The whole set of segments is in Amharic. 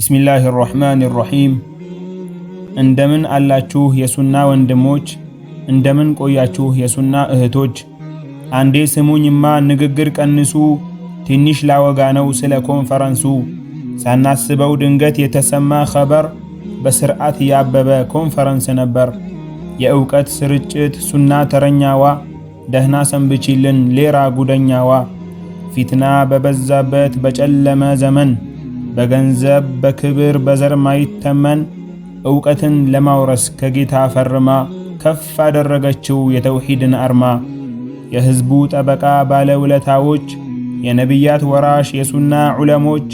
ቢስሚላሂ ራህማኒ ራሂም። እንደምን አላችሁ የሱና ወንድሞች፣ እንደምን ቆያችሁ የሱና እህቶች። አንዴ ስሙኝማ ንግግር ቀንሱ፣ ትንሽ ላወጋ ነው ስለ ኮንፈረንሱ። ሳናስበው ድንገት የተሰማ ኸበር፣ በስርዓት ያበበ ኮንፈረንስ ነበር። የእውቀት ስርጭት ሱና ተረኛዋ፣ ደህና ሰንብቺልን ሌራ ጉደኛዋ። ፊትና በበዛበት በጨለመ ዘመን፣ በገንዘብ በክብር በዘር ማይተመን እውቀትን ለማውረስ ከጌታ ፈርማ ከፍ አደረገችው የተውሂድን አርማ። የሕዝቡ ጠበቃ ባለውለታዎች፣ የነቢያት ወራሽ የሱና ዑለሞች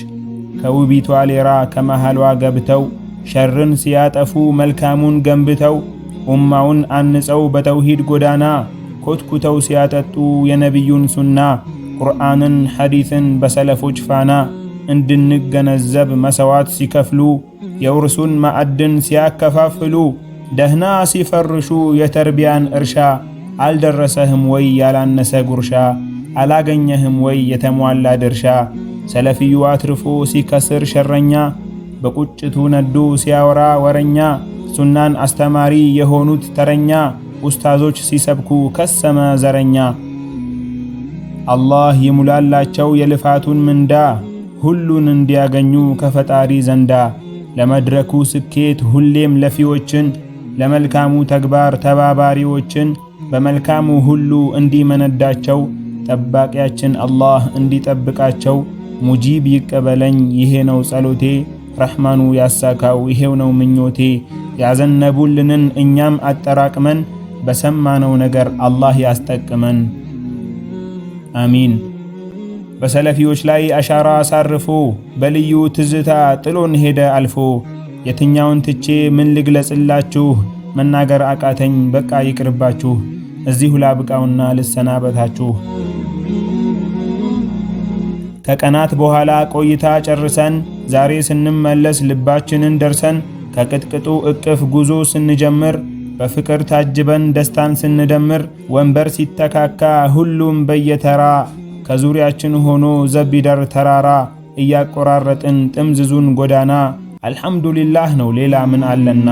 ከውቢቷ ሌራ ከመሃሏ ገብተው ሸርን ሲያጠፉ መልካሙን ገንብተው ኡማውን አንጸው በተውሂድ ጎዳና ኮትኩተው ሲያጠጡ የነቢዩን ሱና ቁርአንን ሐዲትን በሰለፎች ፋና እንድንገነዘብ መሰዋት ሲከፍሉ የውርሱን ማዕድን ሲያከፋፍሉ ደህና ሲፈርሹ የተርቢያን እርሻ አልደረሰህም ወይ ያላነሰ ጉርሻ አላገኘህም ወይ የተሟላ ድርሻ ሰለፊዩ አትርፎ ሲከስር ሸረኛ በቁጭቱ ነዶ ሲያወራ ወረኛ ሱናን አስተማሪ የሆኑት ተረኛ ኡስታዞች ሲሰብኩ ከሰመ ዘረኛ አላህ ይሙላላቸው የልፋቱን ምንዳ ሁሉን እንዲያገኙ ከፈጣሪ ዘንዳ ለመድረኩ ስኬት ሁሌም ለፊዎችን ለመልካሙ ተግባር ተባባሪዎችን በመልካሙ ሁሉ እንዲመነዳቸው ጠባቂያችን አላህ እንዲጠብቃቸው ሙጂብ ይቀበለኝ ይሄ ነው ጸሎቴ ረሕማኑ ያሳካው ይሄው ነው ምኞቴ ያዘነቡልንን እኛም አጠራቅመን በሰማነው ነገር አላህ ያስጠቅመን አሚን። በሰለፊዎች ላይ አሻራ አሳርፎ በልዩ ትዝታ ጥሎን ሄደ አልፎ የትኛውን ትቼ ምን ልግለጽላችሁ መናገር አቃተኝ በቃ ይቅርባችሁ እዚሁ ላብቃውና ልሰናበታችሁ። ከቀናት በኋላ ቆይታ ጨርሰን ዛሬ ስንመለስ ልባችንን ደርሰን ከቅጥቅጡ እቅፍ ጉዞ ስንጀምር በፍቅር ታጅበን ደስታን ስንደምር ወንበር ሲተካካ ሁሉም በየተራ ከዙሪያችን ሆኖ ዘቢደር ተራራ እያቆራረጥን ጥምዝዙን ጎዳና አልሐምዱሊላህ ነው ሌላ ምን አለና።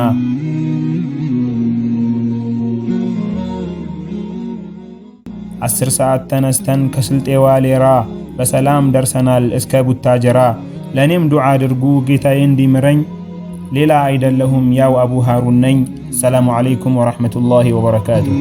10 ሰዓት ተነስተን ከስልጤዋ ሌራ በሰላም ደርሰናል እስከ ቡታጀራ። ለኔም ዱዓ አድርጉ ጌታዬ እንዲምረኝ ሌላ አይደለሁም ያው አቡ ሃሩን ነኝ። ሰላሙ አለይኩም ወራህመቱላሂ ወበረካቱሁ።